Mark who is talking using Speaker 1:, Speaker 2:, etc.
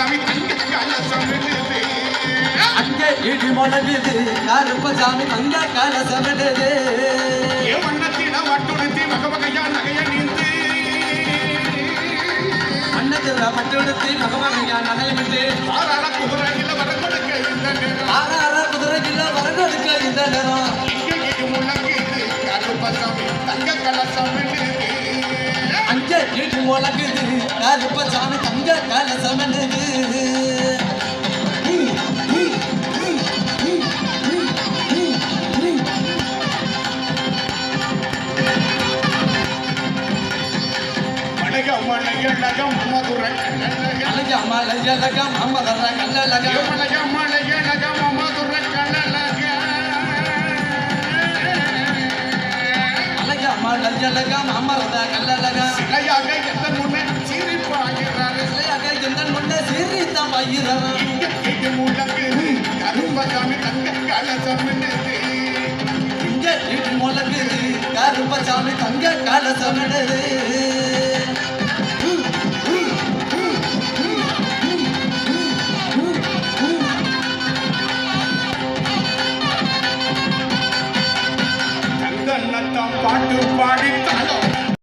Speaker 1: கருப்பசாமி தங்க கலசம்
Speaker 2: அங்கே இடி முழங்குது கருப்பசாமி தங்க கலசம்
Speaker 1: வண்ணத்தின வட்டுடுத்தி வகவகையா நகைய நீந்து
Speaker 2: வண்ணத்தில் வட்டுடுத்தி வகவகையா நகைய நின்று
Speaker 1: ஆறார குதிரையில் வர கொடுக்க இந்த நேரம்
Speaker 2: ஆறார குதிரையில் வர கொடுக்க இந்த நேரம்
Speaker 1: இங்கே முழங்குது கருப்பசாமி தங்க கலசம்
Speaker 2: அங்கே இடி முழங்குது கருப்பசாமி தங்க கலசம்
Speaker 1: மலையழகம் மதுர
Speaker 2: மலையழகம் மதுர கல்லழகம்
Speaker 1: மலையழகம் மதுர
Speaker 2: மலையழகம் அமர்ந்த கல்லழகம்
Speaker 1: சிலையாக எந்த முன்னே சிரிப்பாகிறார்
Speaker 2: சிலையாக எந்த முன்னே சிரித்தான் பயிரார்
Speaker 1: இங்கே முழங்குது கருப்பசாமி தங்க கலசம்
Speaker 2: இங்கே இடி முழங்குது கருப்பசாமி தங்க கலசம்